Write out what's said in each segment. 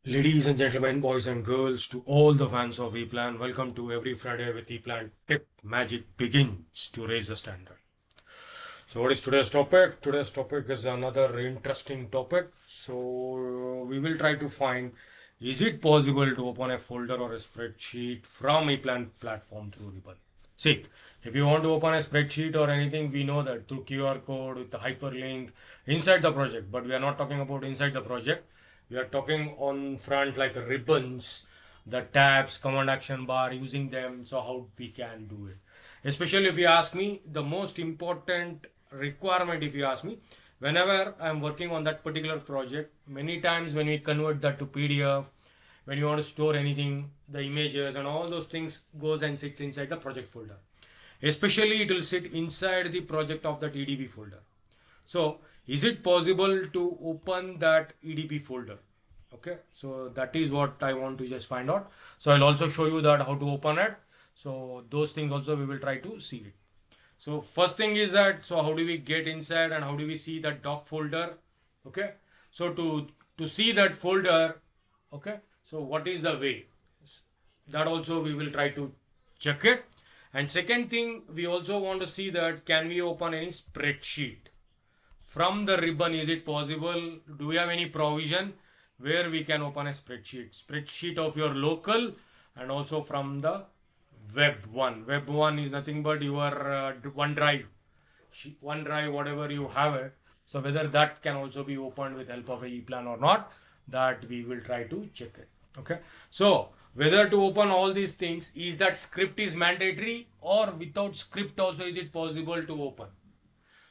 Ladies and gentlemen, boys and girls, to all the fans of Eplan, welcome to Every Friday with Eplan. Tech magic begins to raise the standard. So, what is today's topic? Today's topic is another interesting topic. So, we will try to find, is it possible to open a folder or a spreadsheet from Eplan platform through Ribbon? See, if you want to open a spreadsheet or anything, we know that through QR code with the hyperlink inside the project, but we are not talking about inside the project. We are talking on front like ribbons, the tabs, command action bar, using them. So how we can do it. Especially if you ask me, the most important requirement, if you ask me, whenever I'm working on that particular project, many times when we convert that to PDF, when you want to store anything, the images and all those things goes and sits inside the project folder. Especially it will sit inside the project of that EDB folder. So is it possible to open that EDB folder? Okay, so that is what I want to just find out. So I'll also show you that how to open it. So those things also we will try to see it. So first thing is that, so how do we get inside and how do we see that doc folder? Okay, so to see that folder, okay, so what is the way? That also we will try to check it. And second thing, we also want to see that can we open any spreadsheet from the ribbon? Is it possible? Do we have any provision where we can open a spreadsheet of your local and also from the web one is nothing but your OneDrive, whatever you have it. So whether that can also be opened with help of a Eplan or not, that we will try to check it. Okay, so whether to open all these things, is that script is mandatory or without script also is it possible to open?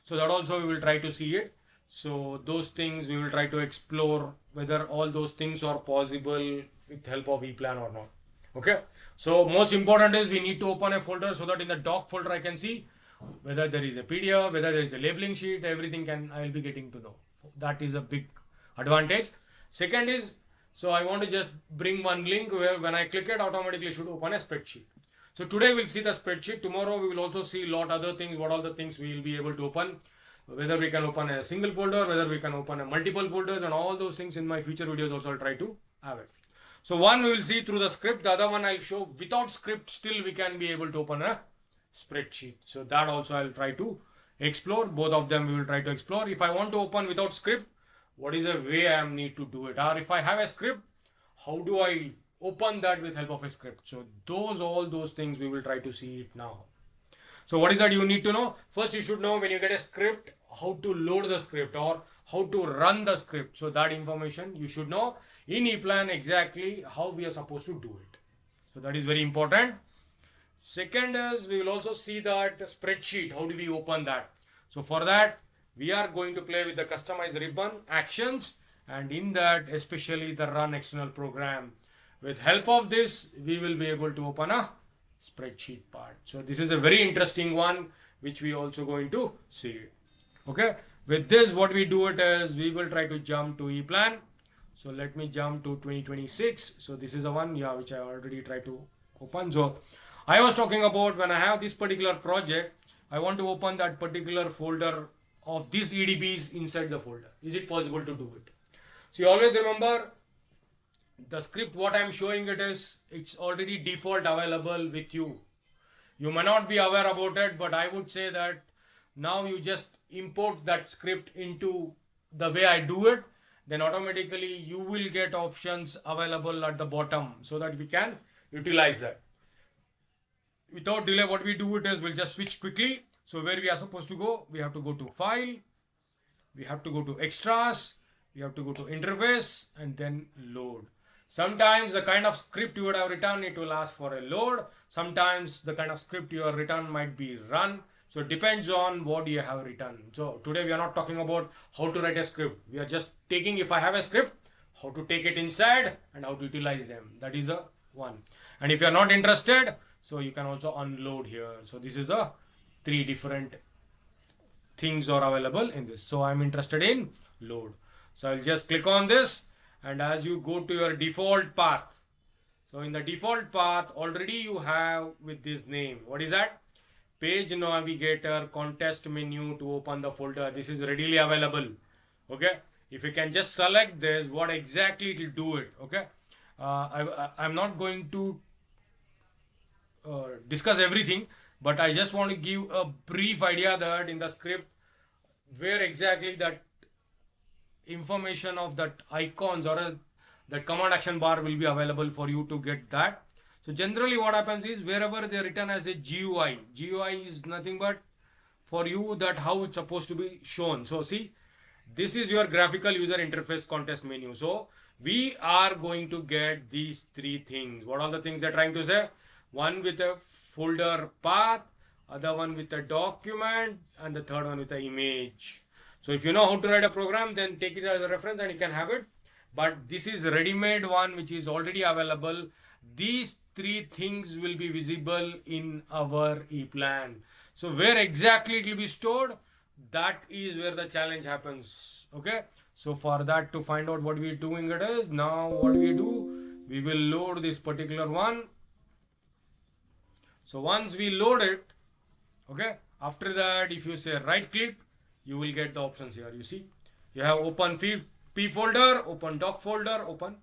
So that also we will try to see it. So those things we will try to explore whether all those things are possible with help of Eplan or not. Okay, so most important is we need to open a folder so that in the doc folder I can see whether there is a PDF, whether there is a labeling sheet, everything I will be getting to know. That is a big advantage. Second is, so I want to just bring one link where when I click it, automatically should open a spreadsheet. So today we'll see the spreadsheet. Tomorrow we will also see lot other things, what all the things we will be able to open. Whether we can open a single folder, whether we can open a multiple folders, and all those things in my future videos also I'll try to have it. So one we will see through the script, the other one I'll show without script, still we can be able to open a spreadsheet. So that also I'll try to explore. Both of them we will try to explore. If I want to open without script, what is the way I need to do it? Or if I have a script, how do I open that with help of a script? So all those things we will try to see it now. So what is that you need to know? First you should know when you get a script, how to load the script or how to run the script. So that information you should know in Eplan exactly how we are supposed to do it. So that is very important. Second is we will also see that spreadsheet. How do we open that? So for that we are going to play with the customized ribbon actions, and in that especially the run external program. With help of this we will be able to open a spreadsheet part. So this is a very interesting one which we also going to see. Okay, with this what we do it is we will try to jump to Eplan. So let me jump to 2026. So this is the one, yeah, which I already tried to open. So I was talking about when I have this particular project, I want to open that particular folder of these EDBs inside the folder. Is it possible to do it? So you always remember the script what I'm showing it is, it's already default available with you. You may not be aware about it, but I would say that now you just import that script into the way I do it, then automatically you will get options available at the bottom so that we can utilize that. Without delay, what we do it is we'll just switch quickly. So where we are supposed to go, we have to go to file, we have to go to extras, we have to go to interface and then load. Sometimes the kind of script you would have written, it will ask for a load. Sometimes the kind of script you have written might be run. So it depends on what you have written. So today we are not talking about how to write a script. We are just taking, if I have a script, how to take it inside and how to utilize them. That is a one. And if you are not interested, so you can also unload here. So this is a 3 different things are available in this. So I'm interested in load. So I'll just click on this, and as you go to your default path, so in the default path already you have with this name, what is that? Page navigator context menu to open the folder. This is readily available. Okay, if you can just select this, what exactly it will do it. Okay, I'm not going to discuss everything, but I just want to give a brief idea that in the script where exactly that information of that icons or that command action bar will be available for you to get that. So generally what happens is wherever they are written as a GUI is nothing but for you that how it's supposed to be shown. So see, this is your graphical user interface context menu. So we are going to get these three things. What are the things they're trying to say? One with a folder path, other one with a document, and the third one with an image. So if you know how to write a program, then take it as a reference and you can have it. But this is ready-made one which is already available. These three things will be visible in our Eplan. So where exactly it will be stored, that is where the challenge happens. Okay. So for that, to find out what we're doing, it is now what we do, we will load this particular one. So once we load it, okay, after that, if you say right click, you will get the options here. You see, you have open P folder, open doc folder, open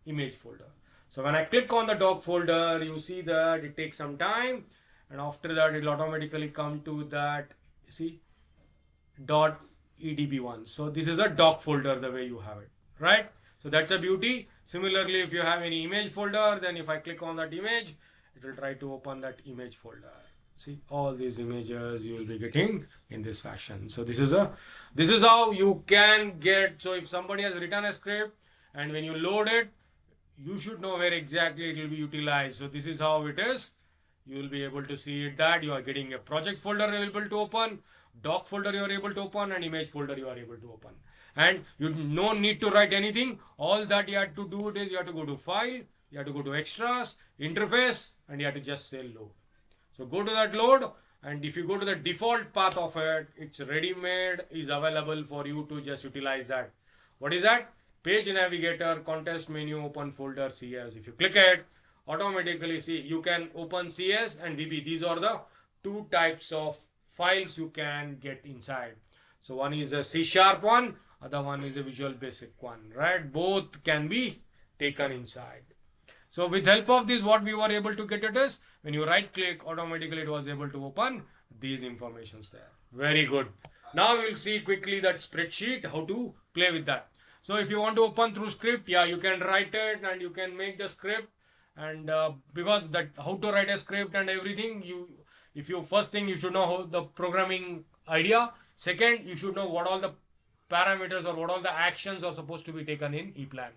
image folder. So when I click on the doc folder, you see that it takes some time, and after that it will automatically come to that, see, .edb1. So this is a doc folder the way you have it, right? So that's a beauty. Similarly, if you have any image folder, then if I click on that image, it will try to open that image folder. See, all these images you will be getting in this fashion. So this is how you can get. So if somebody has written a script and when you load it, you should know where exactly it will be utilized. So this is how it is. You will be able to see it that you are getting a project folder able to open, doc folder you are able to open, and image folder you are able to open. And you no need to write anything. All that you have to do is you have to go to file, you have to go to extras, interface, and you have to just say load. So go to that load, and if you go to the default path of it, it's ready-made, is available for you to just utilize that. What is that? Page navigator, context menu, open folder, CS. If you click it, automatically see you can open CS and VB. These are the two types of files you can get inside. So one is a C# one, other one is a Visual Basic one, right? Both can be taken inside. So with help of this, what we were able to get it is when you right click, automatically it was able to open these informations there. Very good. Now we will see quickly that spreadsheet, how to play with that. So if you want to open through script, yeah, you can write it and you can make the script. And because that how to write a script and everything, if you first thing you should know how the programming idea. Second, you should know what all the parameters or what all the actions are supposed to be taken in Eplan.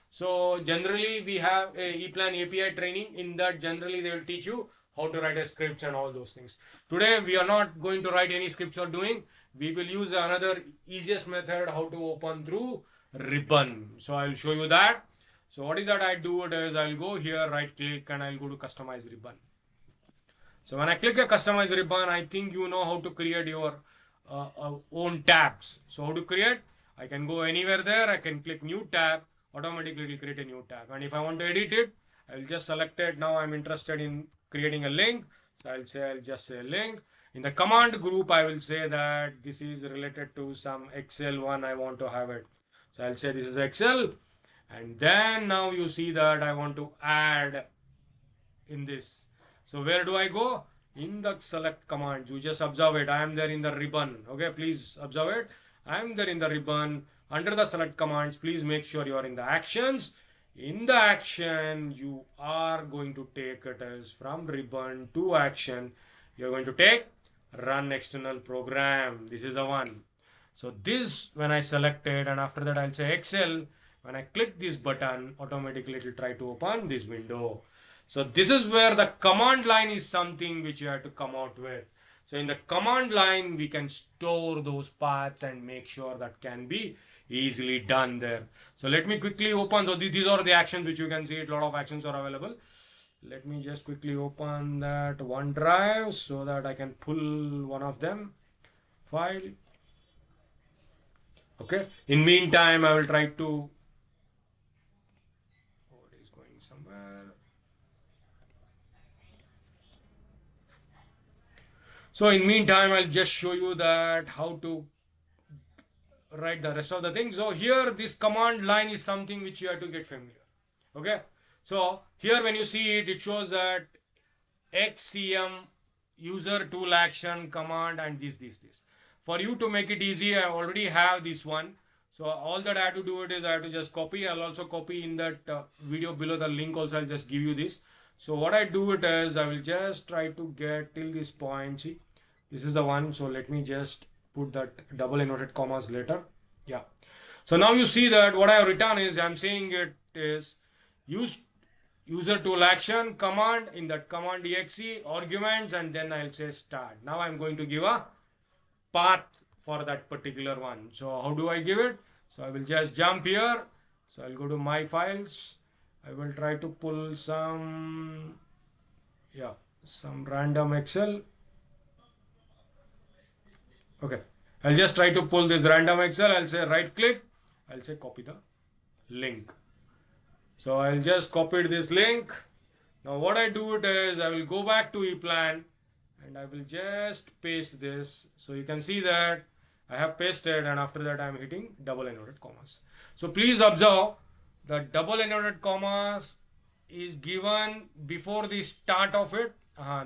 So generally we have a Eplan API training. In that generally they will teach you how to write a scripts and all those things. Today we are not going to write any scripts or doing. We will use another easiest method how to open through ribbon. So I will show you that. So what is that I do it is I'll go here, right click, and I'll go to customize ribbon. So when I click a customize ribbon, I think you know how to create your own tabs. So how to create? I can go anywhere there. I can click new tab. Automatically it will create a new tab. And if I want to edit it, I will just select it. Now I'm interested in creating a link. So I'll just say link. In the command group, I will say that this is related to some Excel one. I want to have it. So I'll say this is Excel. And then now you see that I want to add in this. So where do I go? In the select command. You just observe it. I am there in the ribbon. Okay, please observe it. I am there in the ribbon. Under the select commands, please make sure you are in the actions. In the action, you are going to take it as from ribbon to action. You are going to take run external program. This is the one. So this when I select it, and after that I'll say Excel. When I click this button, automatically it will try to open this window. So this is where the command line is something which you have to come out with. So in the command line, we can store those paths and make sure that can be easily done there. So let me quickly open. So these are the actions which you can see. A lot of actions are available. Let me just quickly open that OneDrive so that I can pull one of them. File. Okay. In meantime, I will try to. Oh, it is going somewhere. So in meantime, I'll just show you that how to write the rest of the things. So here this command line is something which you have to get familiar. Okay. So here when you see it, it shows that XCMUserToolAction command and this. For you to make it easy, I already have this one. So all that I have to do it is I have to just copy. I'll also copy in that video below the link also. I'll just give you this. So what I do it is I will just try to get till this point. See, this is the one. So let me just put that double inverted commas later. Yeah. So now you see that what I have written is I'm saying it is use user tool action command, in that command exe arguments, and then I'll say start. Now I'm going to give a path for that particular one. So how do I give it? So I will just jump here. So I'll go to my files. I will try to pull some random Excel. Okay, I'll just try to pull this random Excel. I'll say right click. I'll say copy the link. So I'll just copy this link. Now what I do it is I will go back to Eplan and I will just paste this. So you can see that I have pasted, and after that I am hitting double inverted commas. So please observe that double inverted commas is given before the start of it.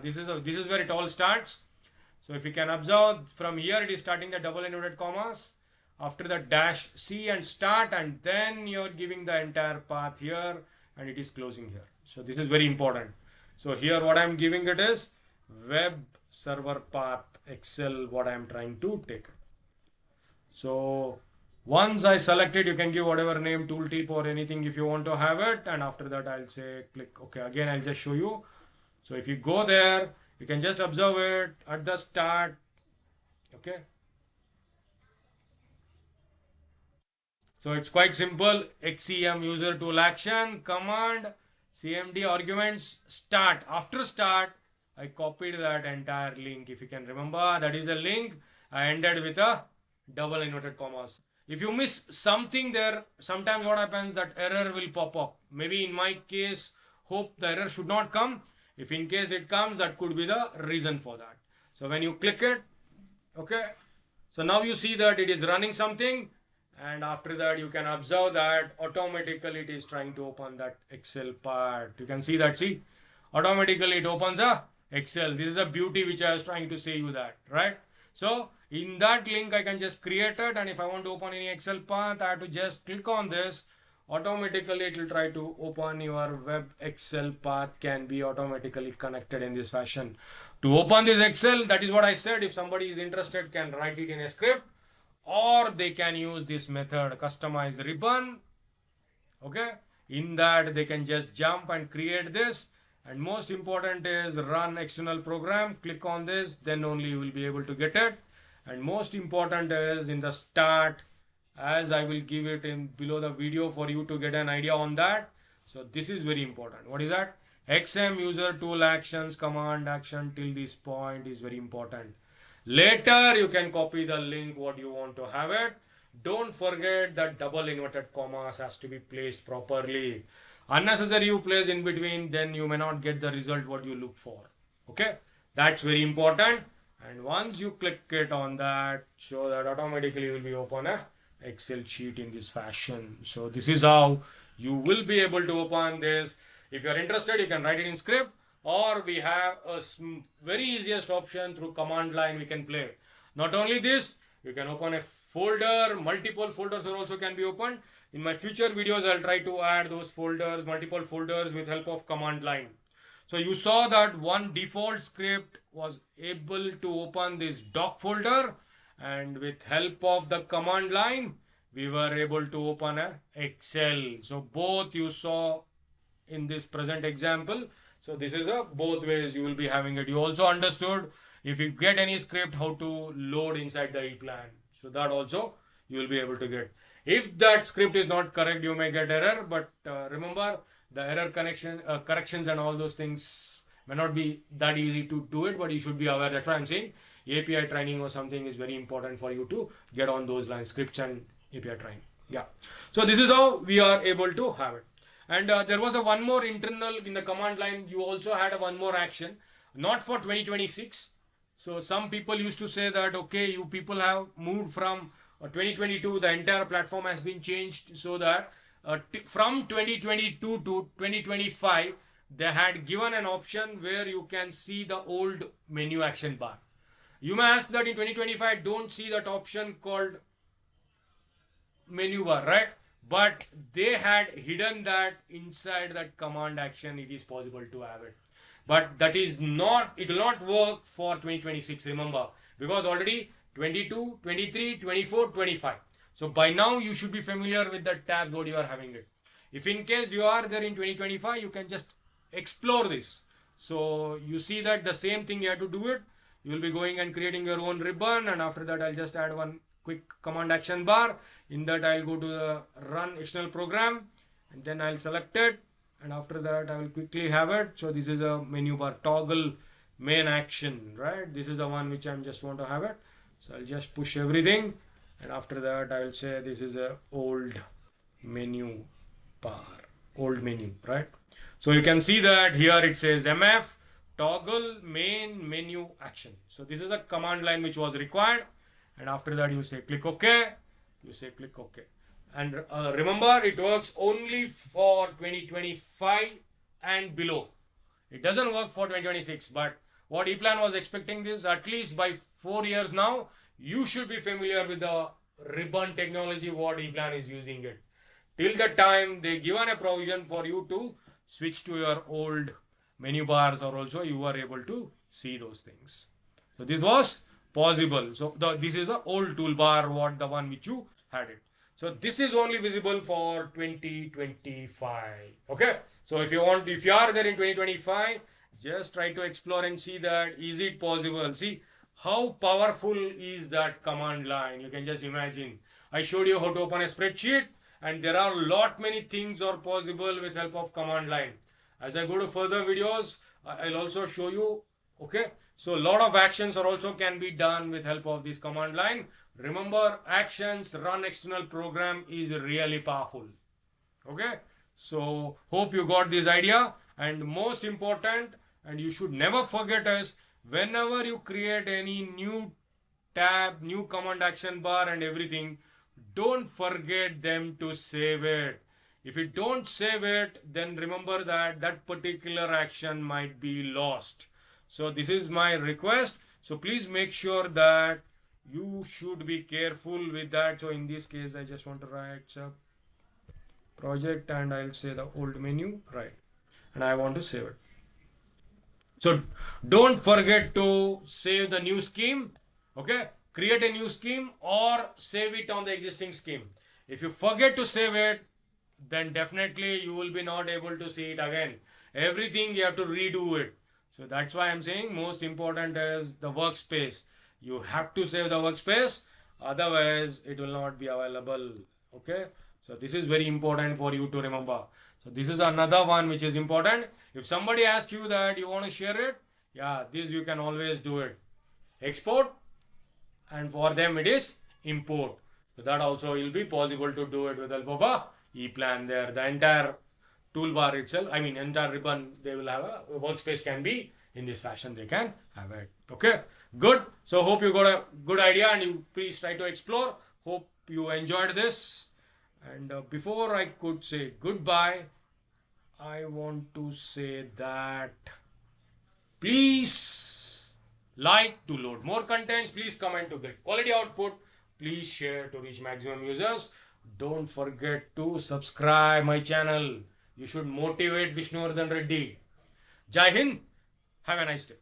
This is where it all starts. So if you can observe from here, it is starting the double inverted commas. After that dash C and start, and then you're giving the entire path here and it is closing here. So this is very important. So here what I'm giving it is web server path Excel, what I'm trying to take. So once I select it, you can give whatever name, tooltip or anything if you want to have it. And after that I'll say click OK. Again, I'll just show you. So if you go there, you can just observe it at the start. Okay. So it's quite simple. XCMUserToolAction command, cmd arguments start. After start, I copied that entire link. If you can remember, that is a link. I ended with a double inverted commas. If you miss something there, sometimes what happens, that error will pop up. Maybe in my case, hope the error should not come. If in case it comes, that could be the reason for that. So when you click it, okay. So now you see that it is running something. And after that, you can observe that automatically it is trying to open that Excel part. You can see that, see, automatically it opens a Excel. This is a beauty which I was trying to say you that, right? So in that link, I can just create it. And if I want to open any Excel path, I have to just click on this. Automatically, it will try to open your web Excel path, can be automatically connected in this fashion. To open this Excel, that is what I said. If somebody is interested, can write it in a script. Or they can use this method, customize ribbon. Okay. In that, they can just jump and create this. And most important is run external program. Click on this, then only you will be able to get it. And most important is in the start, as I will give it in below the video for you to get an idea on that. So this is very important. What is that? XCMUserToolActions command action till this point is very important. Later, you can copy the link what you want to have it. Don't forget that double inverted commas has to be placed properly. Unnecessary you place in between, then you may not get the result what you look for. Okay, that's very important. And once you click it on that, show that automatically you will be open a Excel sheet in this fashion. So this is how you will be able to open this. If you are interested, you can write it in script. Or we have a very easiest option through command line we can play. Not only this, you can open a folder, multiple folders also can be opened. In my future videos, I'll try to add those folders, multiple folders with help of command line. So you saw that one default script was able to open this doc folder, and with help of the command line, we were able to open a Excel. So both you saw in this present example. So this is a both ways you will be having it. You also understood if you get any script how to load inside the Eplan. So that also you will be able to get. If that script is not correct, you may get error. But remember, the error corrections and all those things may not be that easy to do it, but you should be aware. That's why I'm saying API training or something is very important for you to get on those lines, scripts and API training. Yeah. So this is how we are able to have it. And there was a one more internal in the command line. You also had a one more action, not for 2026. So some people used to say that, okay, you people have moved from 2022, the entire platform has been changed so that from 2022 to 2025, they had given an option where you can see the old menu action bar. You may ask that in 2025, don't see that option called menu bar, right? But they had hidden that inside that command action. It is possible to have it, but that is not, it will not work for 2026, remember, because already 22, 23, 24, 25. So by now you should be familiar with the tabs what you are having it. If in case you are there in 2025, you can just explore this. So you see that the same thing you have to do it. You will be going and creating your own ribbon, and after that I'll just add one quick command action bar. In that I'll go to the run external program, and then I'll select it, and after that I will quickly have it. So this is a menu bar toggle main action, right? This is the one which I just want to have it. So I'll just push everything, and after that I will say this is a old menu bar, old menu, right? So you can see that here it says MF toggle main menu action. So this is a command line which was required, and after that you say click OK, you say click OK, and remember it works only for 2025 and below. It doesn't work for 2026, but what Eplan was expecting this, at least by 4 years now, you should be familiar with the ribbon technology what Eplan is using it. Till the time they given a provision for you to switch to your old menu bars, or also you are able to see those things. So this was possible. So this is the old toolbar, what the one which you had it. So this is only visible for 2025. Okay. So if you want, if you are there in 2025, just try to explore and see that is it possible. See how powerful is that command line. You can just imagine. I showed you how to open a spreadsheet, and there are lot many things are possible with help of command line. As I go to further videos, I'll also show you. Okay, so a lot of actions are also can be done with help of this command line. Remember, actions run external program is really powerful. Okay, so hope you got this idea, and most important, and you should never forget is whenever you create any new tab, new command action bar and everything, don't forget them to save it. If you don't save it, then remember that that particular action might be lost. So this is my request. So please make sure that you should be careful with that. So in this case, I just want to write project, and I'll say the old menu, right? And I want to save it. So don't forget to save the new scheme. Okay, create a new scheme or save it on the existing scheme. If you forget to save it, then definitely you will be not able to see it again. Everything you have to redo it. So that's why I'm saying most important is the workspace. You have to save the workspace, otherwise it will not be available. Okay, so this is very important for you to remember. So this is another one which is important. If somebody asks you that you want to share it, yeah, this you can always do it. Export, and for them it is import. So that also will be possible to do it with help of a Eplan there. The entire toolbar itself, I mean entire ribbon, they will have a workspace can be in this fashion, they can have it. Okay, good. So hope you got a good idea, and you please try to explore. Hope you enjoyed this. And before I could say goodbye, I want to say that please like to load more contents, please comment to get quality output, please share to reach maximum users. Don't forget to subscribe my channel. You should motivate Vishnuvardhan Reddy. Jai Hind. Have a nice day.